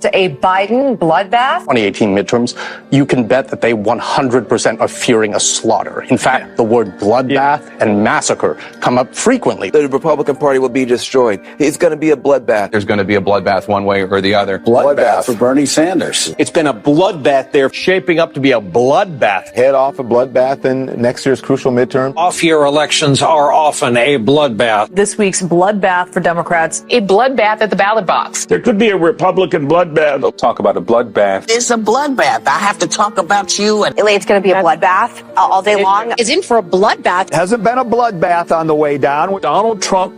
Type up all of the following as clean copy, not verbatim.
A Biden bloodbath? 2018 midterms, you can bet that they 100% are fearing a slaughter. In fact, the word bloodbath and massacre come up frequently. The Republican Party will be destroyed. It's going to be a bloodbath. There's going to be a bloodbath one way or the other. Bloodbath for Bernie Sanders. It's been a bloodbath. They're shaping up to be a bloodbath. Head off a bloodbath in next year's crucial midterm. Off-year elections are often a bloodbath. This week's bloodbath for Democrats. A bloodbath at the ballot box. There could be a Republican bloodbath. They'll talk about a bloodbath. It's a bloodbath. I have to talk about you. And It's going to be a bloodbath all day long. Is in for a bloodbath. Hasn't been a bloodbath on the way down. Donald Trump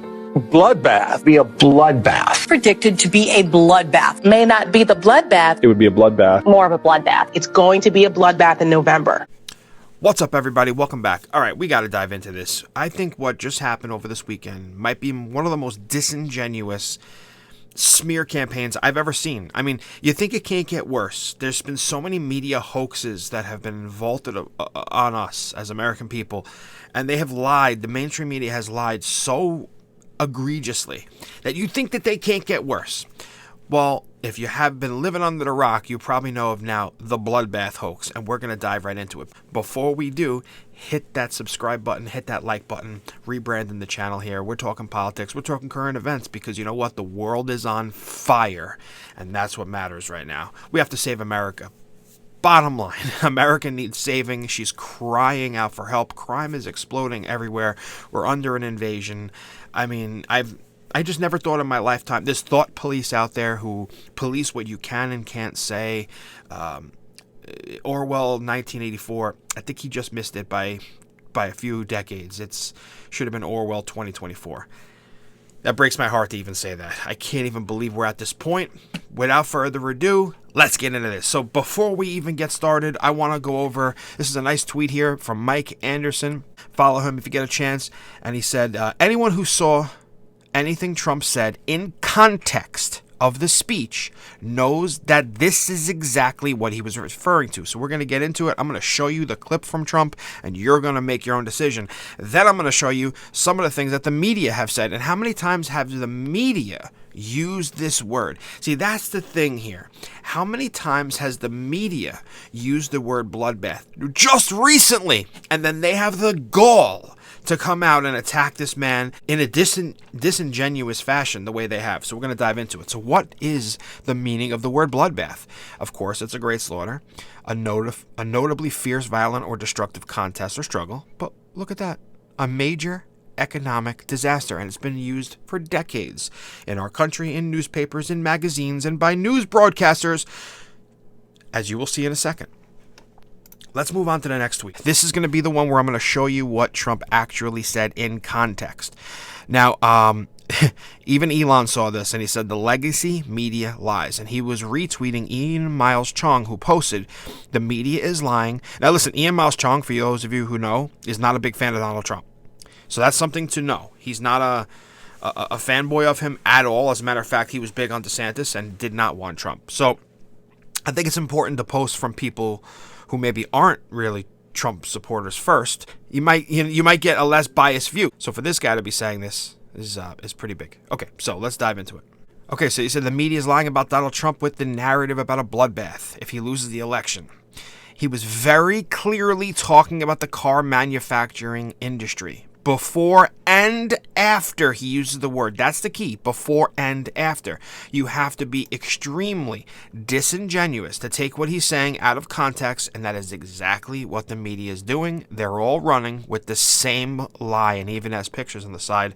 bloodbath. Be a bloodbath. Predicted to be a bloodbath. May not be the bloodbath. It would be a bloodbath. More of a bloodbath. It's going to be a bloodbath in November. What's up, everybody? Welcome back. All right, we got to dive into this. I think what just happened over this weekend might be one of the most disingenuous smear campaigns I've ever seen. I mean, you think it can't get worse. There's been so many media hoaxes that have been vaulted on us as American people, and they have lied. The mainstream media has lied so egregiously that you think that they can't get worse. Well, if you have been living under the rock, you probably know of now the bloodbath hoax, and we're going to dive right into it. Before we do, hit that subscribe button, hit that like button, rebranding the channel here. We're talking politics, we're talking current events, because you know what? The world is on fire, and that's what matters right now. We have to save America. Bottom line, America needs saving. She's crying out for help. Crime is exploding everywhere. We're under an invasion. I mean, I just never thought in my lifetime, there's thought police out there who police what you can and can't say. Orwell 1984, I think he just missed it by a few decades. It should have been Orwell 2024. That breaks my heart to even say that. I can't even believe we're at this point. Without further ado, let's get into this. So before we even get started, I want to go over, this is a nice tweet here from Mike Anderson. Follow him if you get a chance. And he said, anyone who saw anything Trump said in context of the speech knows that this is exactly what he was referring to. So we're going to get into it. I'm going to show you the clip from Trump, and you're going to make your own decision. Then I'm going to show you some of the things that the media have said, and how many times have the media used this word. See, that's the thing here. How many times has the media used the word bloodbath? Just recently. And then they have the gall to come out and attack this man in a disingenuous fashion the way they have. So we're going to dive into it. So what is the meaning of the word bloodbath? Of course, it's a great slaughter, a notably fierce, violent, or destructive contest or struggle. But look at that. A major economic disaster, and it's been used for decades in our country, in newspapers, in magazines, and by news broadcasters, as you will see in a second. Let's move on to the next tweet. This is going to be the one where I'm going to show you what Trump actually said in context. Now, even Elon saw this, and he said the legacy media lies. And he was retweeting Ian Miles Chong, who posted, the media is lying. Now, listen, Ian Miles Chong, for those of you who know, is not a big fan of Donald Trump. So that's something to know. He's not a fanboy of him at all. As a matter of fact, he was big on DeSantis and did not want Trump. So I think it's important to post from people who maybe aren't really Trump supporters first. You might get a less biased view. So for this guy to be saying this is pretty big. Okay, so let's dive into it. Okay, so you said the media is lying about Donald Trump with the narrative about a bloodbath if he loses the election. He was very clearly talking about the car manufacturing industry. Before and after he uses the word. That's the key. Before and after. You have to be extremely disingenuous to take what he's saying out of context, and that is exactly what the media is doing. They're all running with the same lie, and he even has pictures on the side.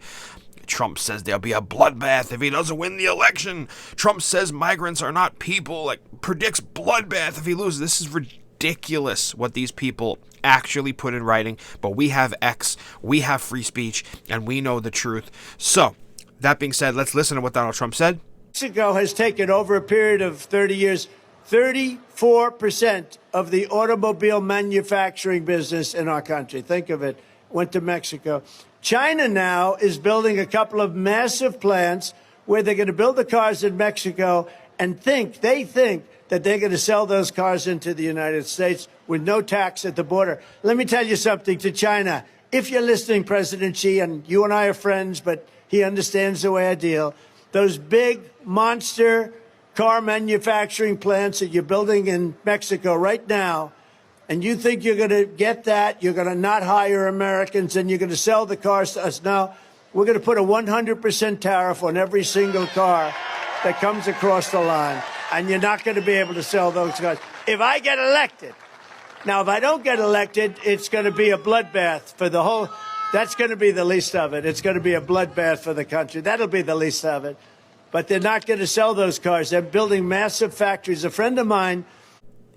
Trump says there'll be a bloodbath if he doesn't win the election. Trump says migrants are not people, predicts bloodbath if he loses. This is ridiculous what these people actually put in writing, but we have X, we have free speech, and we know the truth. So, that being said, let's listen to what Donald Trump said. Mexico has taken over a period of 30 years, 34% of the automobile manufacturing business in our country. Think of it, went to Mexico. China now is building a couple of massive plants where they're going to build the cars in Mexico and they think that they're going to sell those cars into the United States with no tax at the border. Let me tell you something to China. If you're listening, President Xi, and you and I are friends, but he understands the way I deal, those big monster car manufacturing plants that you're building in Mexico right now, and you think you're going to get that, you're going to not hire Americans, and you're going to sell the cars to us. Now, we're going to put a 100% tariff on every single car that comes across the line, and you're not going to be able to sell those cars. If I get elected, now, if I don't get elected, it's going to be a bloodbath for the whole. That's going to be the least of it. It's going to be a bloodbath for the country. That'll be the least of it. But they're not going to sell those cars. They're building massive factories. A friend of mine.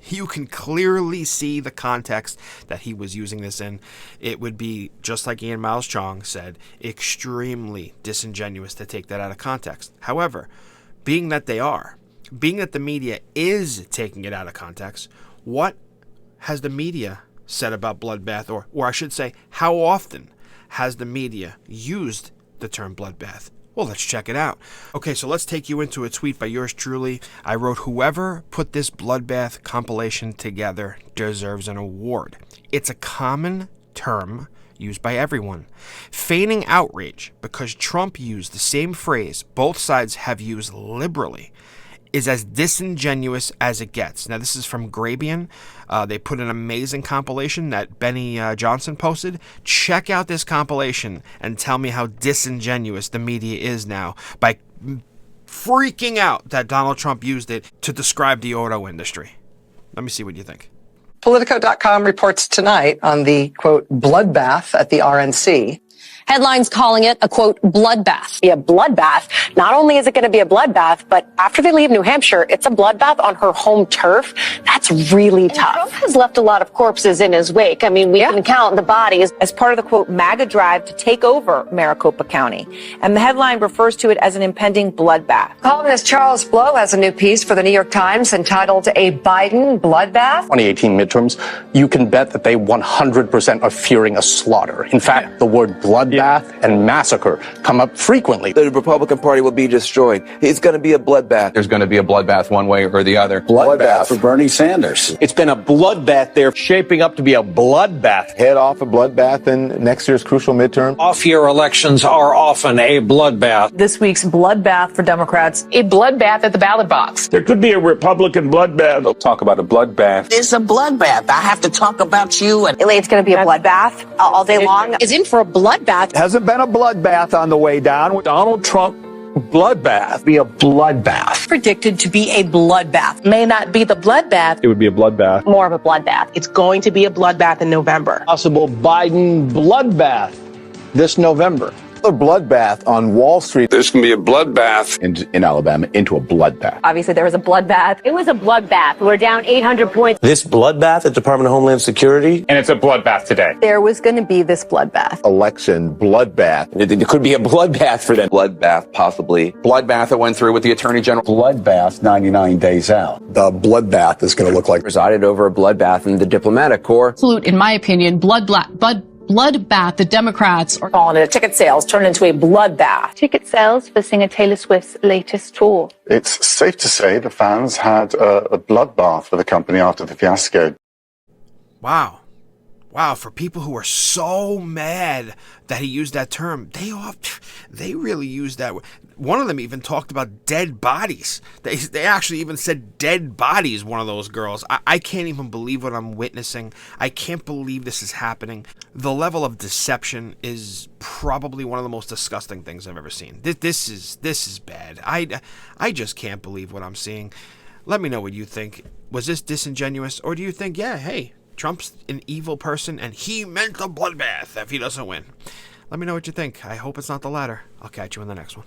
You can clearly see the context that he was using this in. It would be, just like Ian Miles Chong said, extremely disingenuous to take that out of context. However, being that the media is taking it out of context, what has the media said about bloodbath, or I should say, how often has the media used the term bloodbath? Well, let's check it out. Okay, so let's take you into a tweet by yours truly. I wrote, "Whoever put this bloodbath compilation together deserves an award. It's a common term used by everyone. Feigning outrage because Trump used the same phrase both sides have used liberally is as disingenuous as it gets." Now, this is from Grabian. They put an amazing compilation that Benny Johnson posted. Check out this compilation and tell me how disingenuous the media is now by freaking out that Donald Trump used it to describe the auto industry. Let me see what you think. Politico.com reports tonight on the, quote, bloodbath at the RNC. Headlines calling it a, quote, bloodbath. Be a bloodbath. Not only is it going to be a bloodbath, but after they leave New Hampshire, it's a bloodbath on her home turf. That's really tough. Trump has left a lot of corpses in his wake. I mean, we can count the bodies as part of the, quote, MAGA drive to take over Maricopa County. And the headline refers to it as an impending bloodbath. Columnist Charles Blow has a new piece for the New York Times entitled A Biden Bloodbath. 2018 midterms, you can bet that they 100% are fearing a slaughter. In fact, the word bloodbath and massacre come up frequently. The Republican Party will be destroyed. It's going to be a bloodbath. There's going to be a bloodbath one way or the other. Bloodbath for Bernie Sanders. It's been a bloodbath there, shaping up to be a bloodbath. Head off a bloodbath in next year's crucial midterm. Off-year elections are often a bloodbath. This week's bloodbath for Democrats. A bloodbath at the ballot box. There could be a Republican bloodbath. They'll talk about a bloodbath. It's a bloodbath. I have to talk about you. And It's going to be a bloodbath all day long. Is in for a bloodbath. Hasn't been a bloodbath on the way down. Donald Trump bloodbath. Be a bloodbath. Predicted to be a bloodbath. May not be the bloodbath. It would be a bloodbath. More of a bloodbath. It's going to be a bloodbath in November. Possible Biden bloodbath this November. A bloodbath on Wall Street. There's going to be a bloodbath In Alabama into a bloodbath. Obviously, there was a bloodbath. It was a bloodbath. We're down 800 points. This bloodbath at Department of Homeland Security. And it's a bloodbath today. There was going to be this bloodbath. Election bloodbath. It could be a bloodbath for them. Bloodbath, possibly. Bloodbath that went through with the Attorney General. Bloodbath 99 days out. The bloodbath is going to look like Presided over a bloodbath in the diplomatic corps. Absolute, in my opinion, bloodbath. The Democrats are Calling it a ticket sales turned into a bloodbath. Ticket sales for singer Taylor Swift's latest tour. It's safe to say the fans had a bloodbath for the company after the fiasco. Wow, for people who are so mad that he used that term, they really used that. One of them even talked about dead bodies. They actually even said dead bodies, one of those girls. I can't even believe what I'm witnessing. I can't believe this is happening. The level of deception is probably one of the most disgusting things I've ever seen. This is bad. I just can't believe what I'm seeing. Let me know what you think. Was this disingenuous? Or do you think, yeah, hey, Trump's an evil person and he meant a bloodbath if he doesn't win? Let me know what you think. I hope it's not the latter. I'll catch you in the next one.